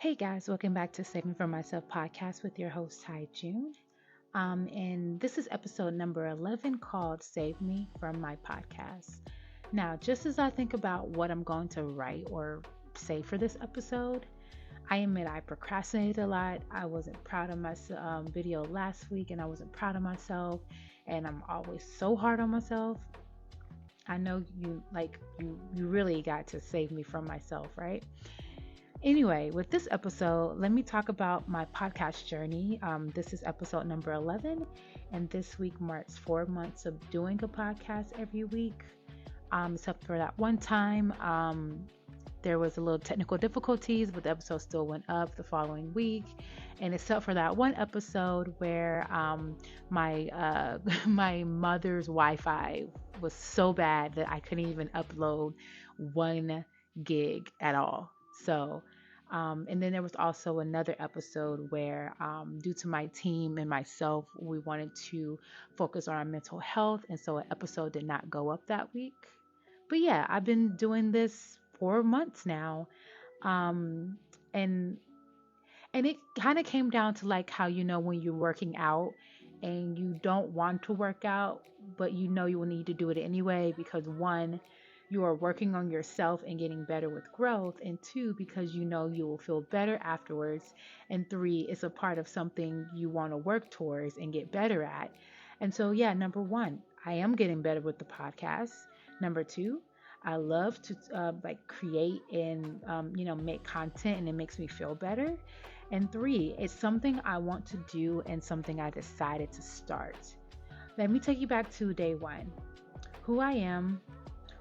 Hey guys, welcome back to Saving for Myself podcast with your host, Ty June. And this is episode number 11 called Save Me from My Podcast. Now, just as I think about what I'm going to write or say for this episode, I admit I procrastinated a lot. I wasn't proud of my video last week and I wasn't proud of myself. And I'm always so hard on myself. I know you really got to save me from myself, right? Anyway, with this episode, let me talk about my podcast journey. This is episode number 11, and this week marks 4 months of doing a podcast every week. Except for that one time, there was a little technical difficulties, but the episode still went up the following week. And except for that one episode where my my mother's Wi-Fi was so bad that I couldn't even upload 1 gig at all. So, and then there was also another episode where, due to my team and myself, we wanted to focus on our mental health. And so an episode did not go up that week. But yeah, I've been doing this 4 months now. Um, and and it kind of came down to like how when you're working out and you don't want to work out, but you will need to do it anyway because one, you are working on yourself and getting better with growth, and two, because you will feel better afterwards, and three, it's a part of something you want to work towards and get better at. And so, yeah, number one, I am getting better with the podcast. Number two, I love to create and make content, and it makes me feel better. And three, it's something I want to do and something I decided to start. Let me take you back to day one. Who I am,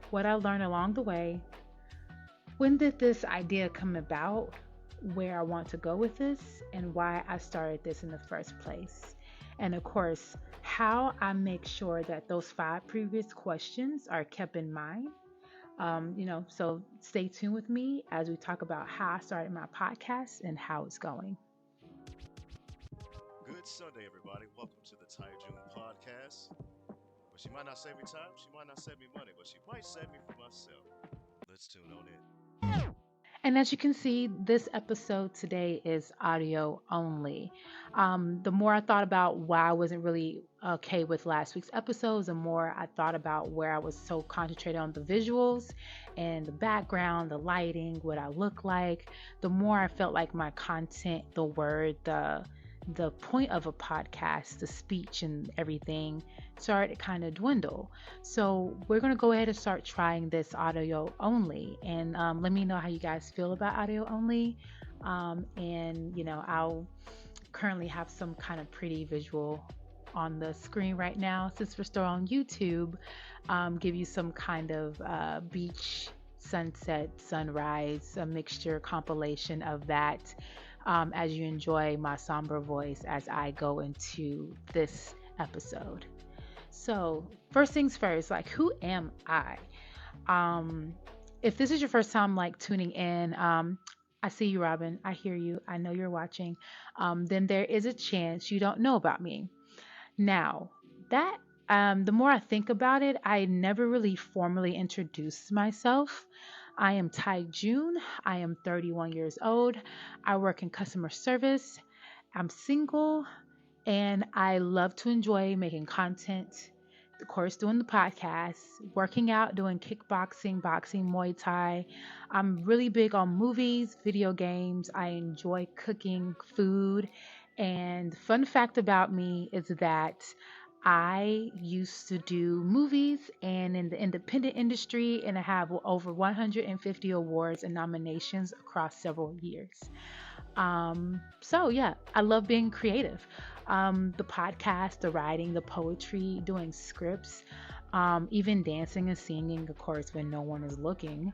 what I learned along the way, when did this idea come about, where I want to go with this, and why I started this in the first place. And of course, how I make sure that those 5 previous questions are kept in mind. So stay tuned with me as we talk about how I started my podcast and how it's going. Good Sunday, everybody. Welcome to the Ty June Podcast. Well, she might not save me time, she might not save me money, but she might save me from myself. Let's tune on in. And as you can see, this episode today is audio only. The more I thought about why I wasn't really okay with last week's episodes, the more I thought about where I was so concentrated on the visuals and the background, the lighting, what I look like, the more I felt like my content, the word, the point of a podcast, the speech and everything started to kind of dwindle. So we're going to go ahead and start trying this audio only. And let me know how you guys feel about audio only. I'll currently have some kind of pretty visual on the screen right now. Since we're still on YouTube, give you some kind of beach, sunset, sunrise, a mixture compilation of that. As you enjoy my somber voice as I go into this episode. So, first things first, who am I? If this is your first time, tuning in, I see you, Robin. I hear you. I know you're watching. Then there is a chance you don't know about me. Now, the more I think about it, I never really formally introduced myself. I am Ty June. I am 31 years old. I work in customer service. I'm single and I love to enjoy making content. Of course, doing the podcast, working out, doing kickboxing, boxing, Muay Thai. I'm really big on movies, video games. I enjoy cooking food. And fun fact about me is that I used to do movies and in the independent industry, and I have over 150 awards and nominations across several years. So yeah, I love being creative. The podcast, the writing, the poetry, doing scripts, even dancing and singing, of course, when no one is looking.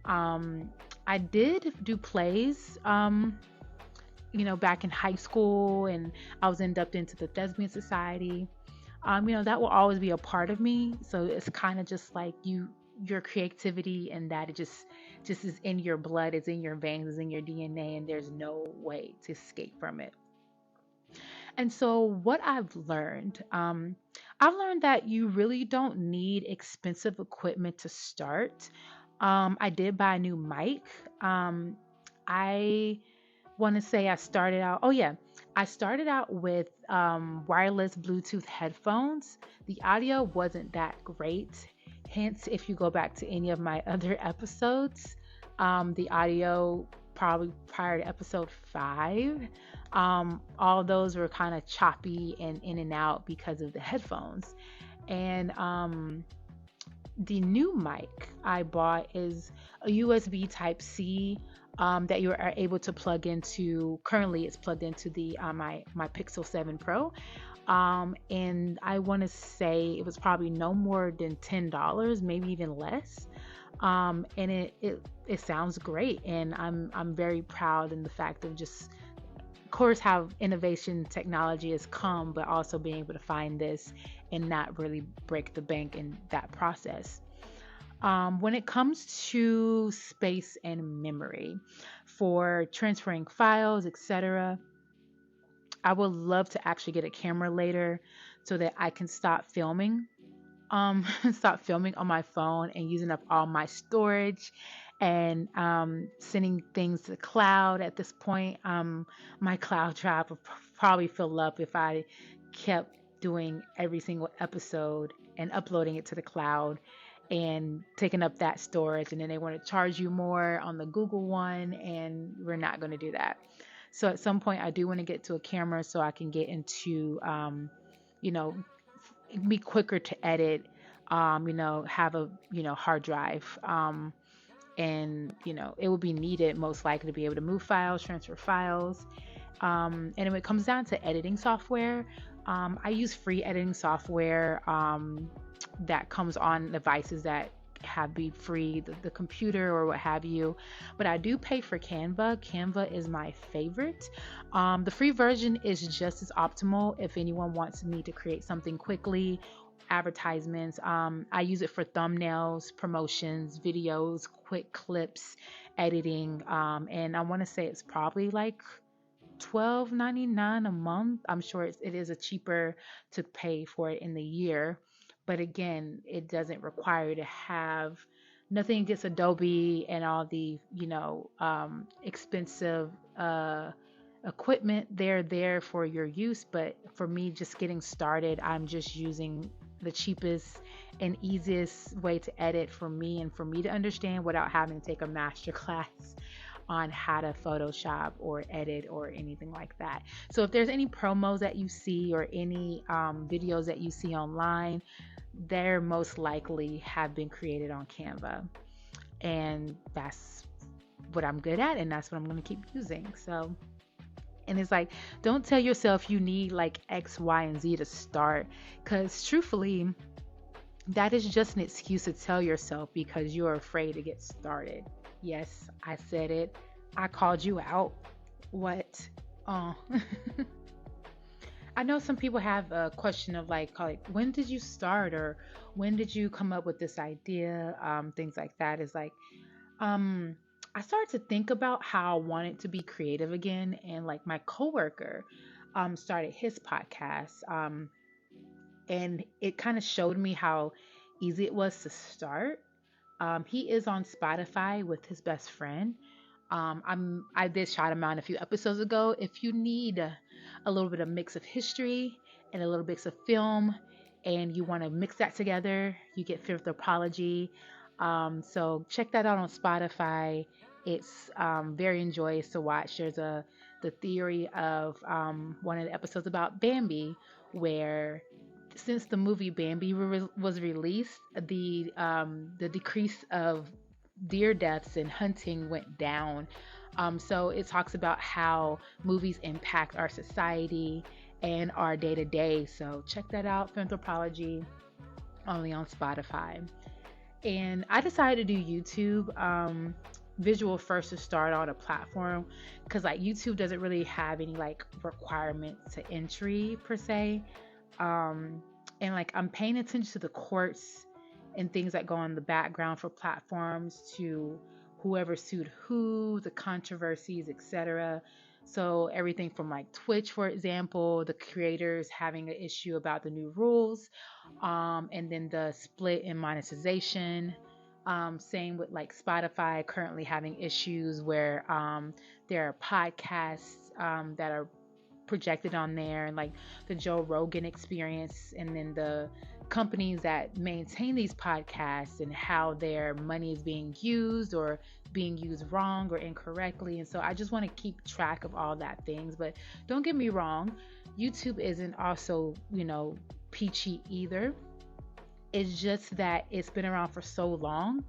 I did do plays, back in high school, and I was inducted into the Thespian Society. That will always be a part of me. So it's kind of just like your creativity, and that it just is in your blood, it's in your veins, it's in your DNA, and there's no way to escape from it. And so what I've learned that you really don't need expensive equipment to start. I did buy a new mic. I want to say I started out, oh yeah, I started out with wireless Bluetooth headphones. The audio wasn't that great. Hence, if you go back to any of my other episodes, the audio probably prior to episode 5, all those were kind of choppy and in and out because of the headphones. And the new mic I bought is a USB Type C that you are able to plug into. Currently, it's plugged into the my Pixel 7 Pro, and I want to say it was probably no more than $10, maybe even less. And it sounds great, and I'm very proud in the fact of just, of course, how innovation technology has come, but also being able to find this and not really break the bank in that process. When it comes to space and memory for transferring files, etc., I would love to actually get a camera later so that I can stop filming. Stop filming on my phone and using up all my storage and sending things to the cloud. At this point, my cloud drive would probably fill up if I kept doing every single episode and uploading it to the cloud and taking up that storage. And then they want to charge you more on the Google one, and we're not going to do that. So at some point, I do want to get to a camera so I can get into, you know, be quicker to edit, have a, hard drive. And, it will be needed most likely to be able to move files, transfer files. And when it comes down to editing software, I use free editing software that comes on devices that have be free, the computer or what have you. But I do pay for Canva. Canva is my favorite. The free version is just as optimal if anyone wants me to create something quickly, advertisements. I use it for thumbnails, promotions, videos, quick clips, editing. And I want to say it's probably like $12.99 a month. I'm sure it is a cheaper to pay for it in the year. But again, it doesn't require you to have nothing against Adobe and all the, expensive equipment. They're there for your use. But for me, just getting started, I'm just using the cheapest and easiest way to edit for me and for me to understand without having to take a master class on how to Photoshop or edit or anything like that. So if there's any promos that you see or any videos that you see online, they're most likely have been created on Canva. And that's what I'm good at, and that's what I'm going to keep using. So, and it's like, don't tell yourself you need like X, Y, and Z to start, because truthfully, that is just an excuse to tell yourself because you're afraid to get started. Yes, I said it. I called you out. What? Oh. I know some people have a question of like, when did you start, or when did you come up with this idea? Things like that is like, um, I started to think about how I wanted to be creative again, and like my coworker, started his podcast, and it kind of showed me how easy it was to start. He is on Spotify with his best friend. I did shout him out a few episodes ago. If you need a little bit of mix of history and a little bit of film, and you want to mix that together, you get Filmthropology. So check that out on Spotify. It's very enjoyable to watch. There's the theory of one of the episodes about Bambi, where since the movie Bambi was released, the decrease of deer deaths and hunting went down. So it talks about how movies impact our society and our day to day. So check that out, Anthropology, only on Spotify. And I decided to do YouTube visual first to start on a platform, because like YouTube doesn't really have any like requirements to entry per se. And like I'm paying attention to the courts and things that go on in the background for platforms, to whoever sued who, the controversies, etc. So everything from like Twitch, for example, the creators having an issue about the new rules, and then the split in monetization, Same with like Spotify currently having issues where there are podcasts that are projected on there, and like the Joe Rogan experience, and then the companies that maintain these podcasts and how their money is being used or being used wrong or incorrectly. And so I just want to keep track of all that things. But don't get me wrong, YouTube isn't also, peachy either. It's just that it's been around for so long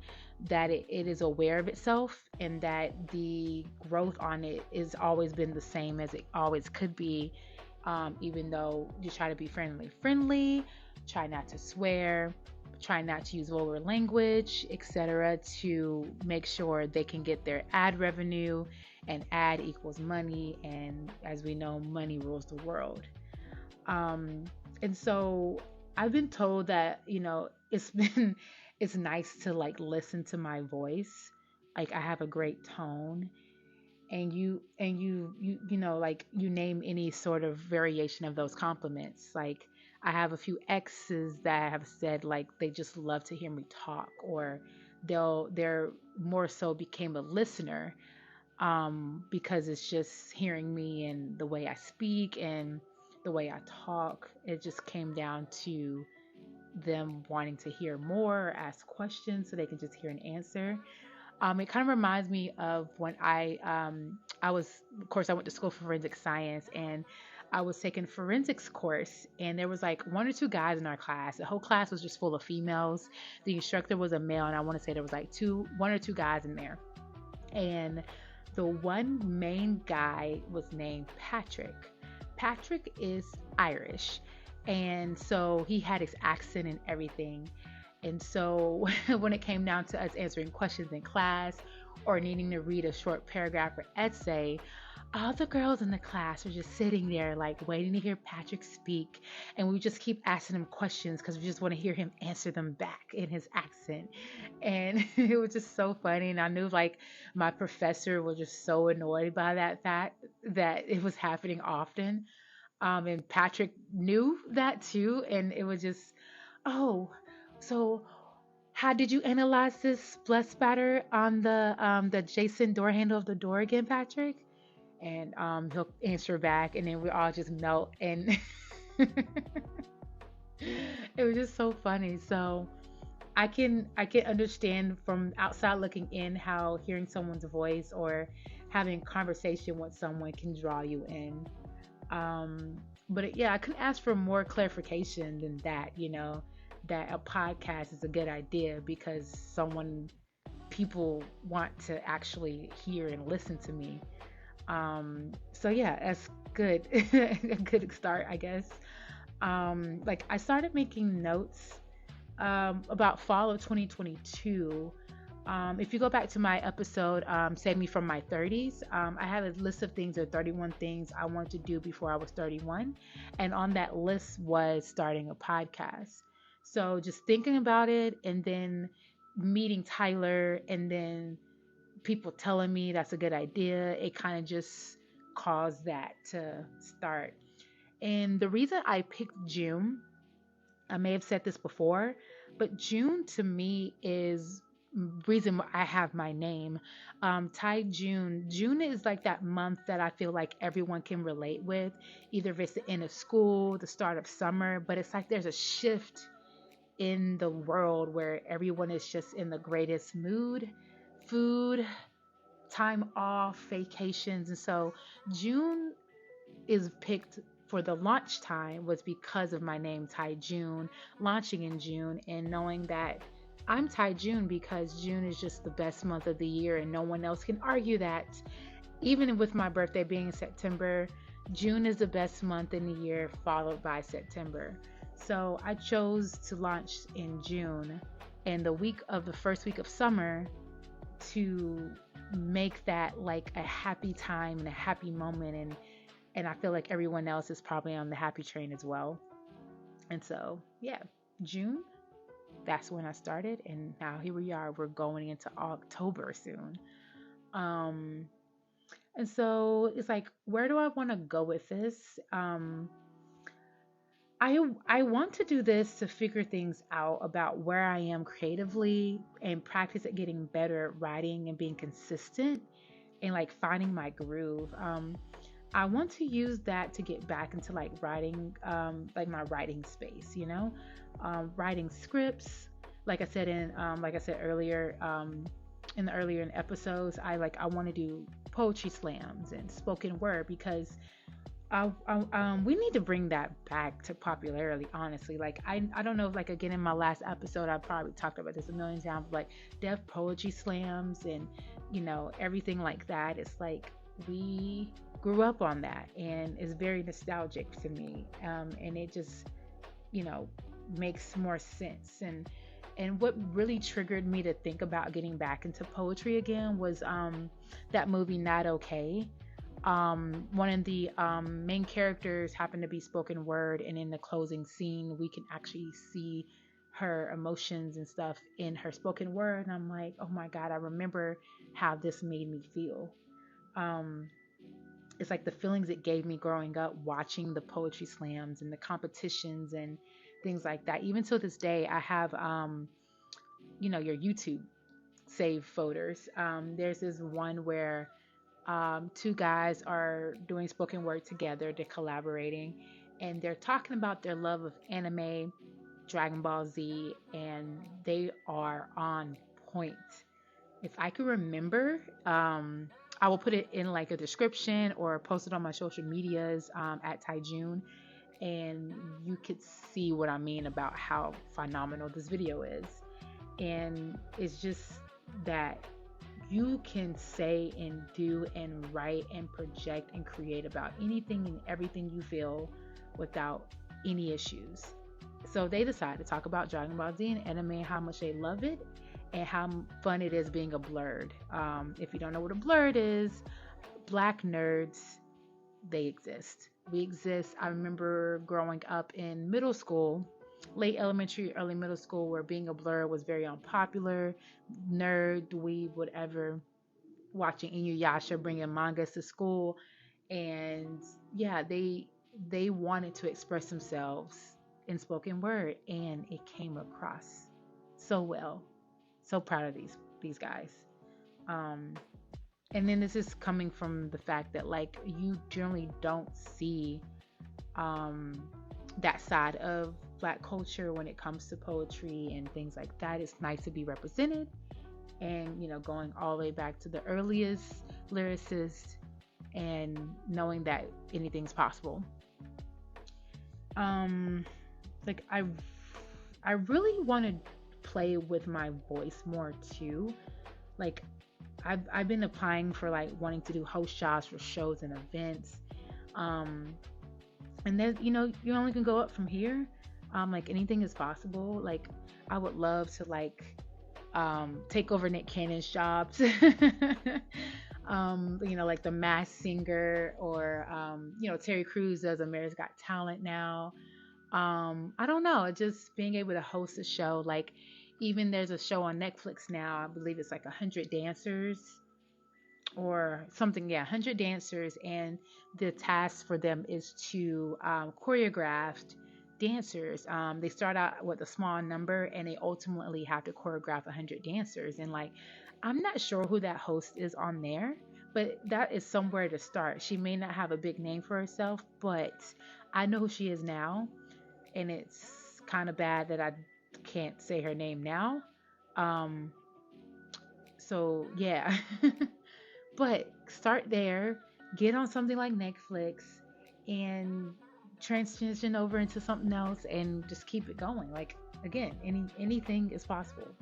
that it is aware of itself, and that the growth on it has always been the same as it always could be. Even though you try to be friendly, try not to swear, try not to use vulgar language, etc., to make sure they can get their ad revenue, and ad equals money. And as we know, money rules the world. Um, and so I've been told that, it's been it's nice to like listen to my voice. Like I have a great tone, and like you name any sort of variation of those compliments. Like I have a few exes that have said like they just love to hear me talk, or they're more so became a listener, because it's just hearing me and the way I speak and the way I talk. It just came down to them wanting to hear more, ask questions so they can just hear an answer. It kind of reminds me of when I was, of course, I went to school for forensic science, and I was taking forensics course, and there was like one or two guys in our class. The whole class was just full of females. The instructor was a male, and I want to say there was like one or two guys in there. And the one main guy was named Patrick. Patrick is Irish. And so he had his accent and everything. And so when it came down to us answering questions in class or needing to read a short paragraph or essay, all the girls in the class were just sitting there, like waiting to hear Patrick speak. And we just keep asking him questions because we just want to hear him answer them back in his accent. And it was just so funny. And I knew like my professor was just so annoyed by that fact that it was happening often. And Patrick knew that too. And it was just, oh, so how did you analyze this blood spatter on the Jason door handle of the door again, Patrick? And he'll answer back, and then we all just melt. And it was just so funny. So I can understand from outside looking in how hearing someone's voice or having conversation with someone can draw you in. But yeah, I couldn't ask for more clarification than that, that a podcast is a good idea because people want to actually hear and listen to me. So yeah, that's good. A good start, I guess. Like I started making notes about fall of 2022. If you go back to my episode, Save Me From My 30s, I had a list of things, or 31 things I wanted to do before I was 31. And on that list was starting a podcast. So just thinking about it, and then meeting Tyler, and then people telling me that's a good idea, it kind of just caused that to start. And the reason I picked June, I may have said this before, but June to me is reason I have my name. Ty June. June is like that month that I feel like everyone can relate with. Either if it's the end of school, the start of summer, but it's like there's a shift in the world where everyone is just in the greatest mood, food, time off, vacations. And so June is picked for the launch time was because of my name, Ty June, launching in June, and knowing that I'm Ty June because June is just the best month of the year, and no one else can argue that. Even with my birthday being in September, June is the best month in the year, followed by September. So I chose to launch in June, and the first week of summer, to make that like a happy time and a happy moment. And I feel like everyone else is probably on the happy train as well. And so, yeah, June, that's when I started. And now here we are. We're going into October soon. Um, and so it's like, where do I want to go with this? I want to do this to figure things out about where I am creatively and practice at getting better at writing and being consistent and like finding my groove. I want to use that to get back into like writing, like my writing space, writing scripts. Like I said earlier, in the earlier in episodes, I want to do poetry slams and spoken word because we need to bring that back to popularity, honestly. Like, I don't know if, like, again, in my last episode, I probably talked about this a million times, like, deaf poetry slams and, everything like that. It's like we grew up on that and it's very nostalgic to me. And it just, you know, makes more sense. And what really triggered me to think about getting back into poetry again was that movie Not Okay. One of the main characters happened to be spoken word, and in the closing scene, we can actually see her emotions and stuff in her spoken word. And I'm like, oh my God, I remember how this made me feel. Um, it's like the feelings it gave me growing up watching the poetry slams and the competitions and things like that. Even to this day, I have, your YouTube save photos. There's this one where two guys are doing spoken word together. They're collaborating and they're talking about their love of anime, Dragon Ball Z, and they are on point. If I could remember, I will put it in like a description or post it on my social medias at Taijun, and you could see what I mean about how phenomenal this video is. And it's just that you can say and do and write and project and create about anything and everything you feel without any issues. So they decided to talk about Dragon Ball Z and anime and how much they love it and how fun it is being a blurred. If you don't know what a blurred is, black nerds, they exist. We exist. I remember growing up in middle school, late elementary, early middle school, where being a blur was very unpopular. Nerd, dweeb, whatever. Watching Inuyasha, bringing mangas to school, and yeah, they wanted to express themselves in spoken word, and it came across so well. So proud of these guys. Um, and then this is coming from the fact that like you generally don't see um, that side of black culture when it comes to poetry and things like that. It's nice to be represented, and going all the way back to the earliest lyricists and knowing that anything's possible. um like I really want to play with my voice more too. Like I've been applying for like wanting to do host jobs for shows and events. um and then you only can go up from here. Like anything is possible. Like I would love to like take over Nick Cannon's jobs. Like the Mass Singer, or Terry Crews does America's Got Talent now. I don't know, just being able to host a show. Like even there's a show on Netflix now. I believe it's like 100 dancers or something. Yeah, 100 dancers, and the task for them is to choreograph dancers. They start out with a small number, and they ultimately have to choreograph 100 dancers. And like, I'm not sure who that host is on there, but that is somewhere to start. She may not have a big name for herself, but I know who she is now, and it's kind of bad that I can't say her name now. Um, so yeah. But start there, get on something like Netflix, and transition over into something else, and just keep it going. Like again, anything is possible.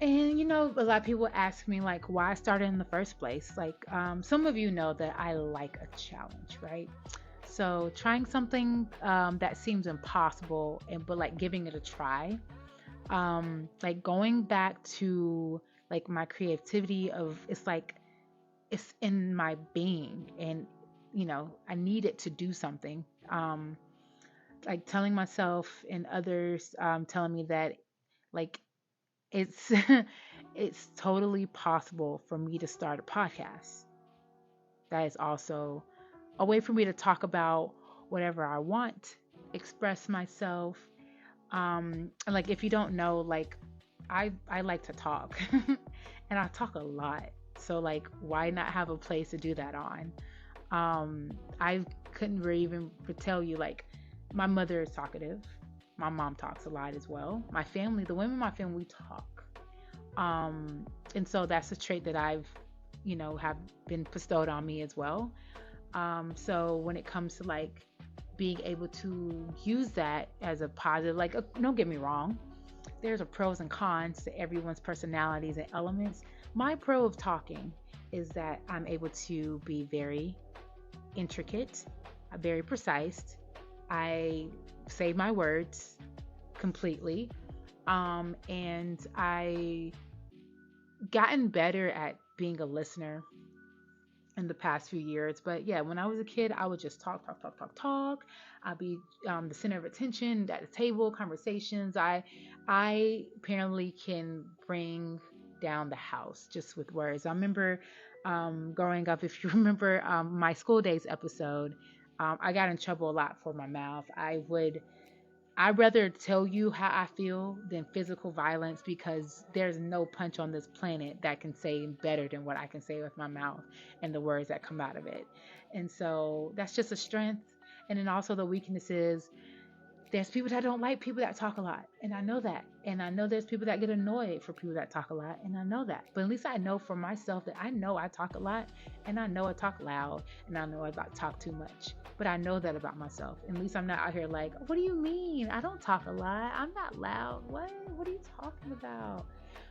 And a lot of people ask me like why I started in the first place. Like some of you know that I like a challenge, right? So trying something that seems impossible, but like giving it a try. Like going back to like my creativity of, it's like it's in my being, and I need it to do something. Like telling myself and others telling me that like it's it's totally possible for me to start a podcast. That is also a way for me to talk about whatever I want, express myself. Like if you don't know, like I like to talk and I talk a lot. So like why not have a place to do that on? I couldn't really even tell you, like my mother is talkative. My mom talks a lot as well. My family, the women in my family, we talk. And so that's a trait that I've, have been bestowed on me as well. So when it comes to like being able to use that as a positive, like, don't get me wrong, there's a pros and cons to everyone's personalities and elements. My pro of talking is that I'm able to be very intricate, very precise. I say my words completely. And I gotten better at being a listener in the past few years. But yeah, when I was a kid, I would just talk, talk, talk, talk, talk. I'd be the center of attention at the table, conversations. I apparently can bring down the house just with words. I remember growing up, if you remember my school days episode, I got in trouble a lot for my mouth. I'd rather tell you how I feel than physical violence, because there's no punch on this planet that can say better than what I can say with my mouth and the words that come out of it. And so that's just a strength. And then also the weakness is there's people that don't like people that talk a lot. And I know that. And I know there's people that get annoyed for people that talk a lot. And I know that. But at least I know for myself that I know I talk a lot, and I know I talk loud, and I know I talk too much. But I know that about myself. At least I'm not out here like, what do you mean? I don't talk a lot. I'm not loud. What are you talking about?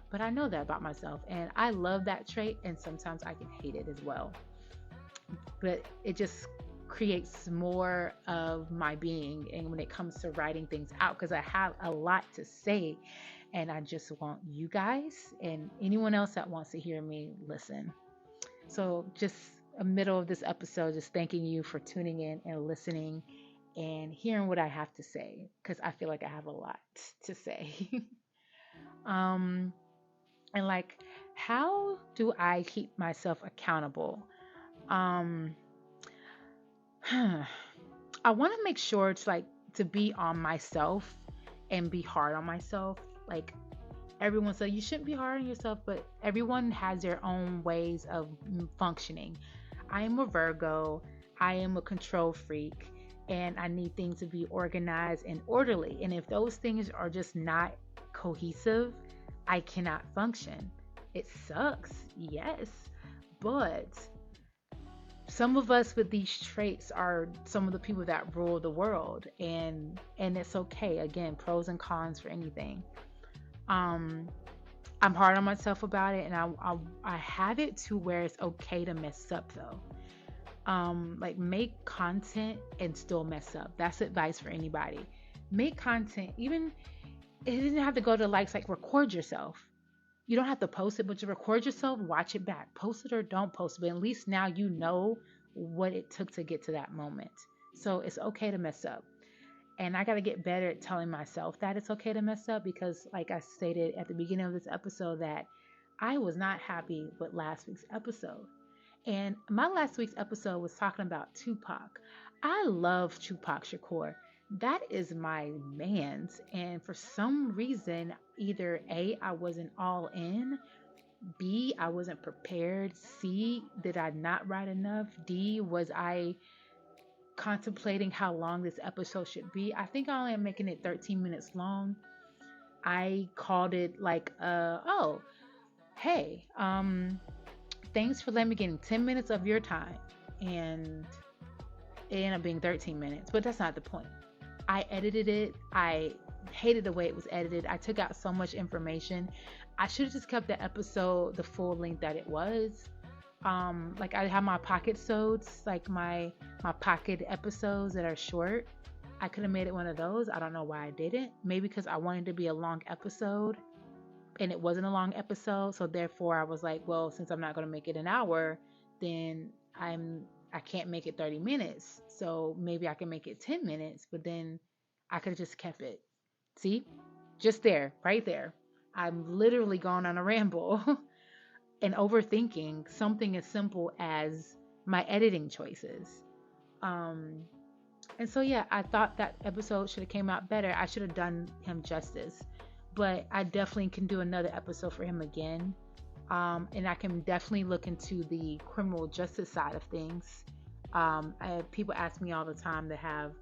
But I know that about myself. And I love that trait. And sometimes I can hate it as well. But it just creates more of my being, and when it comes to writing things out, because I have a lot to say, and I just want you guys and anyone else that wants to hear me listen. So just a middle of this episode, just thanking you for tuning in and listening and hearing what I have to say, because I feel like I have a lot to say. um and like, how do I keep myself accountable? um I want to make sure it's like to be on myself and be hard on myself. Like everyone said, you shouldn't be hard on yourself, but everyone has their own ways of functioning. I am a Virgo. I am a control freak, and I need things to be organized and orderly. And if those things are just not cohesive, I cannot function. It sucks, yes, but some of us with these traits are some of the people that rule the world, and it's okay. Again, pros and cons for anything. um I'm hard on myself about it, and I have it to where it's okay to mess up though. Like, make content and still mess up. That's advice for anybody. Make content, even it doesn't have to go to likes. Like, record yourself. You don't have to post it, but you record yourself, watch it back. Post it or don't post it, but at least now you know what it took to get to that moment. So it's okay to mess up. And I got to get better at telling myself that it's okay to mess up, because like I stated at the beginning of this episode, that I was not happy with last week's episode. And my last week's episode was talking about Tupac. I love Tupac Shakur. That is my man's. And for some reason, either A, I wasn't all in, B, I wasn't prepared, C, did I not write enough, D, was I contemplating how long this episode should be. I think I only am making it 13 minutes long. I called it like, oh, hey, thanks for letting me get in 10 minutes of your time. And it ended up being 13 minutes, but that's not the point. I edited it. I hated the way it was edited. I took out so much information. I should have just kept the episode the full length that it was. Like, I have my pocket sodes, like my pocket episodes that are short. I could have made it one of those. I don't know why I didn't. Maybe because I wanted to be a long episode, and it wasn't a long episode. So therefore I was like, well, since I'm not going to make it an hour, then I can't make it 30 minutes. So maybe I can make it 10 minutes, but then I could have just kept it. See, just there, right there. I'm literally going on a ramble and overthinking something as simple as my editing choices. Um, and so yeah, I thought that episode should have came out better. I should have done him justice, but I definitely can do another episode for him again. And I can definitely look into the criminal justice side of things. People ask me all the time to have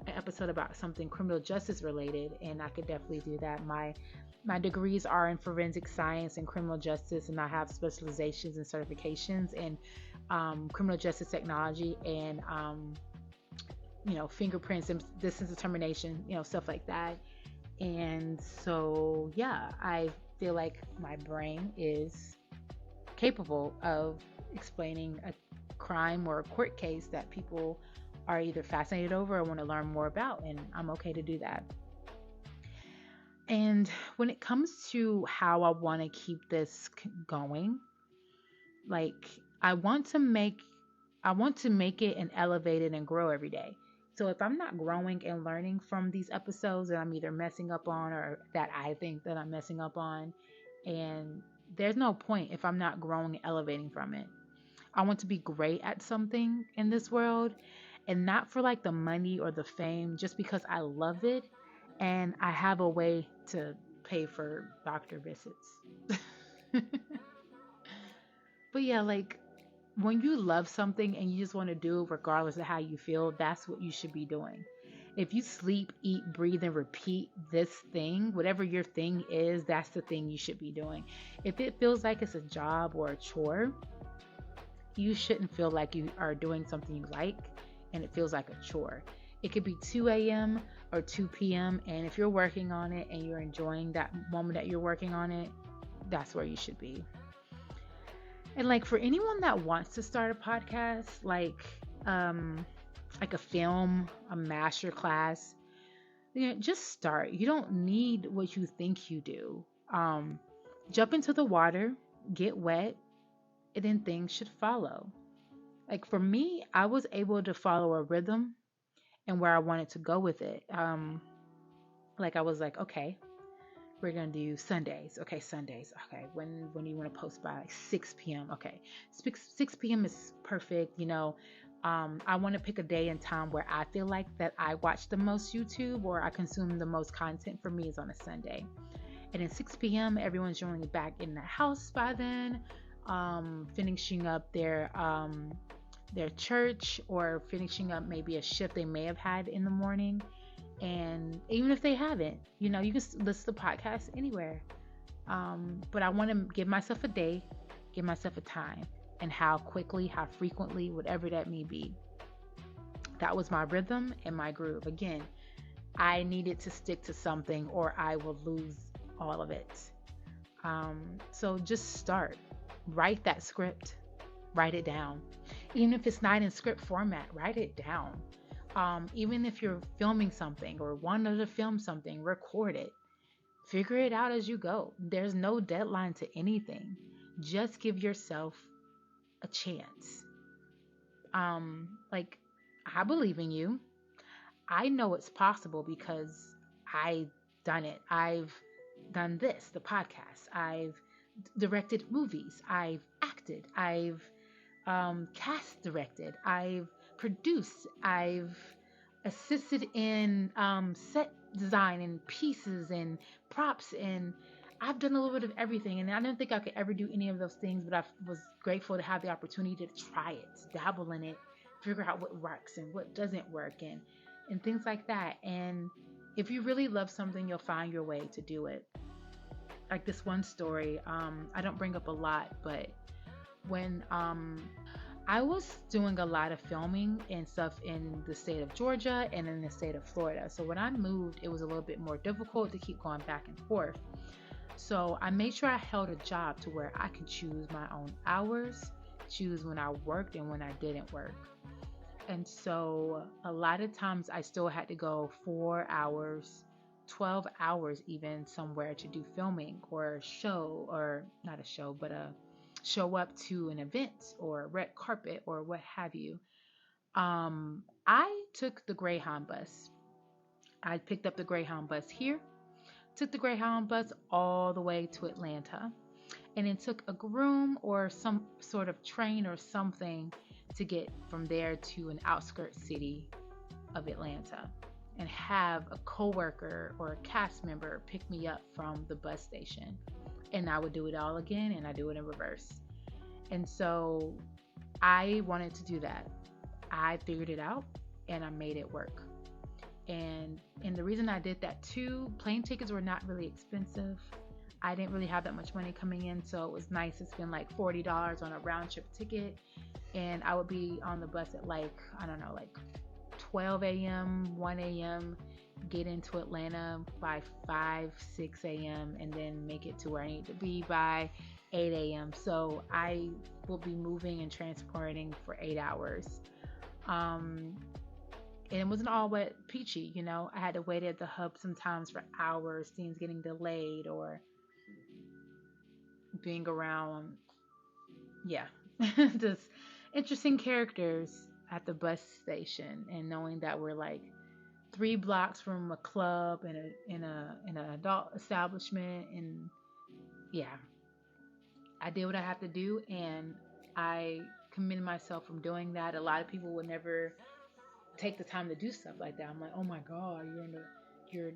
an episode about something criminal justice related, and I could definitely do that. My degrees are in forensic science and criminal justice, and I have specializations and certifications in criminal justice technology and fingerprints and distance determination, stuff like that. And so yeah, I feel like my brain is capable of explaining a crime or a court case that people are either fascinated over or want to learn more about, and I'm okay to do that. And when it comes to how I want to keep this going, like I want to make it and elevate it and grow every day. So if I'm not growing and learning from these episodes that I'm either messing up on or that I think that I'm messing up on, and there's no point if I'm not growing and elevating from it. I want to be great at something in this world, and not for like the money or the fame, just because I love it and I have a way to pay for doctor visits. But yeah, like when you love something and you just want to do it regardless of how you feel, that's what you should be doing. If you sleep, eat, breathe, and repeat this thing, whatever your thing is, that's the thing you should be doing. If it feels like it's a job or a chore, you shouldn't feel like you are doing something you like and it feels like a chore. It could be 2 a.m. or 2 p.m. And if you're working on it and you're enjoying that moment that you're working on it, that's where you should be. And like for anyone that wants to start a podcast, like a film, a master class, just start. You don't need what you think you do. Jump into the water, get wet, and then things should follow. Like for me, I was able to follow a rhythm and where I wanted to go with it. Like I was like, okay, we're gonna do Sundays. Okay, Sundays. Okay, when do you want to post by? Like 6 p.m. Okay, 6 p.m. is perfect. I want to pick a day and time where I feel like that I watch the most YouTube or I consume the most content. For me is on a Sunday, and at 6 p.m. everyone's generally back in the house by then, finishing up their church or finishing up maybe a shift they may have had in the morning. And even if they haven't, you can listen to the podcast anywhere. But I want to give myself a day, give myself a time, and how quickly, how frequently, whatever that may be. That was my rhythm and my groove. Again, I needed to stick to something or I will lose all of it. So just start. Write that script. Write it down. Even if it's not in script format, write it down. Even if you're filming something or wanting to film something, record it. Figure it out as you go. There's no deadline to anything. Just give yourself a chance. Like I believe in you. I know it's possible because I've done it. I've done this, the podcast. I've directed movies. I've acted. I've cast directed. I've produced. I've assisted in set design and pieces and props, and I've done a little bit of everything. And I didn't think I could ever do any of those things, but I was grateful to have the opportunity to try it, dabble in it, figure out what works and what doesn't work, and things like that. And if you really love something, you'll find your way to do it. Like this one story, I don't bring up a lot, but when I was doing a lot of filming and stuff in the state of Georgia and in the state of Florida. So when I moved, it was a little bit more difficult to keep going back and forth. So I made sure I held a job to where I could choose my own hours, choose when I worked and when I didn't work. And so a lot of times I still had to go 4 hours, 12 hours even somewhere to do filming or a show, or not a show, but show up to an event or a red carpet or what have you. I took the Greyhound bus. I picked up the Greyhound bus here, took the Greyhound bus all the way to Atlanta, and then took a groom or some sort of train or something to get from there to an outskirts city of Atlanta and have a coworker or a cast member pick me up from the bus station. And I would do it all again, and I do it in reverse. And so I wanted to do that. I figured it out and I made it work. And the reason I did that too, plane tickets were not really expensive. I didn't really have that much money coming in, so it was nice to spend like $40 on a round trip ticket. And I would be on the bus at like 12 a.m., 1 a.m., get into Atlanta by 5, 6 a.m., and then make it to where I need to be by 8 a.m. So I will be moving and transporting for 8 hours. And it wasn't all but peachy, you know. I had to wait at the hub sometimes for hours, things getting delayed or being around, just interesting characters at the bus station, and knowing that we're like 3 blocks from a club and an adult establishment, and I did what I have to do, and I commend myself from doing that. A lot of people would never take the time to do stuff like that. I'm like, oh my God, you're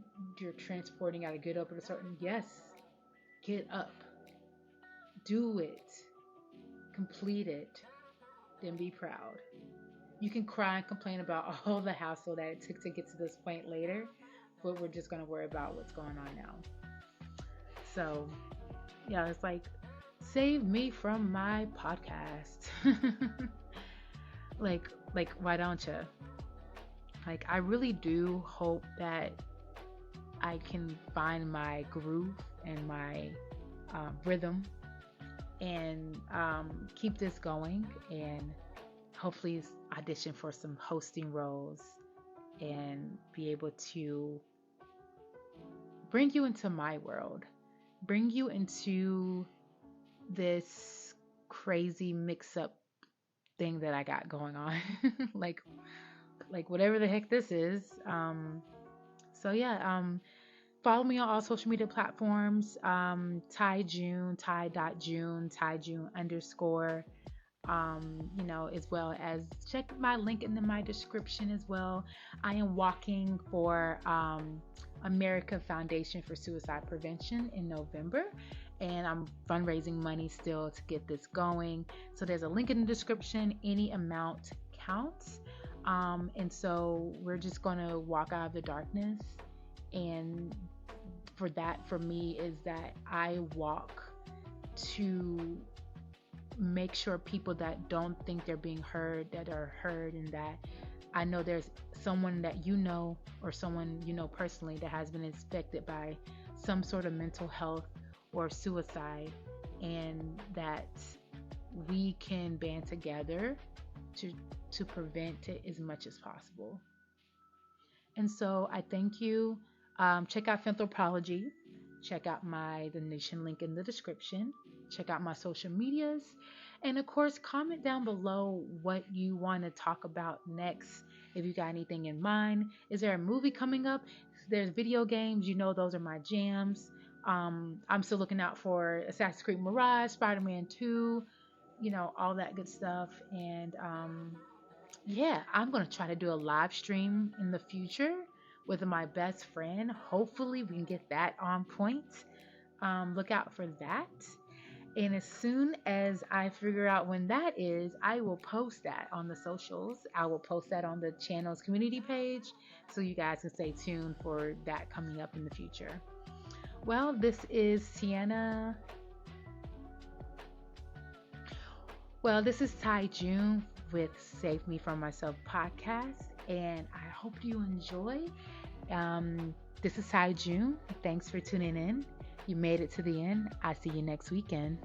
transporting, gotta get up at a certain, yes, get up, do it, complete it, then be proud. You can cry and complain about all the hassle that it took to get to this point later, but we're just gonna worry about what's going on now. So yeah, it's like, save me from my podcast. like why don't you? Like, I really do hope that I can find my groove and my rhythm and keep this going, and hopefully audition for some hosting roles and be able to bring you into my world, bring you into this crazy mix-up thing that I got going on. like whatever the heck this is. Follow me on all social media platforms. Ty June, Ty.June, Ty June _ as well as check my link in my description as well. I am walking for America Foundation for Suicide Prevention in November, and I'm fundraising money still to get this going. So there's a link in the description. Any amount counts. And so we're just going to walk out of the darkness. And for me, is that I walk to make sure people that don't think they're being heard, that are heard, and that I know there's someone that you know, or someone you know personally, that has been affected by some sort of mental health or suicide, and that we can band together to prevent it as much as possible. And so I thank you. Check out Filmthropology. Check out the Nation link in the description. Check out my social medias. And of course, comment down below what you want to talk about next. If you got anything in mind. Is there a movie coming up? There's video games. You know, those are my jams. I'm still looking out for Assassin's Creed Mirage, Spider-Man 2, all that good stuff. And I'm going to try to do a live stream in the future with my best friend. Hopefully we can get that on point. Look out for that. And as soon as I figure out when that is, I will post that on the socials. I will post that on the channel's community page, so you guys can stay tuned for that coming up in the future. Well, this is Sienna. Well, this is Ty June with Save Me From Myself podcast, and I hope you enjoy. This is Ty June. Thanks for tuning in. You made it to the end. I'll see you next weekend.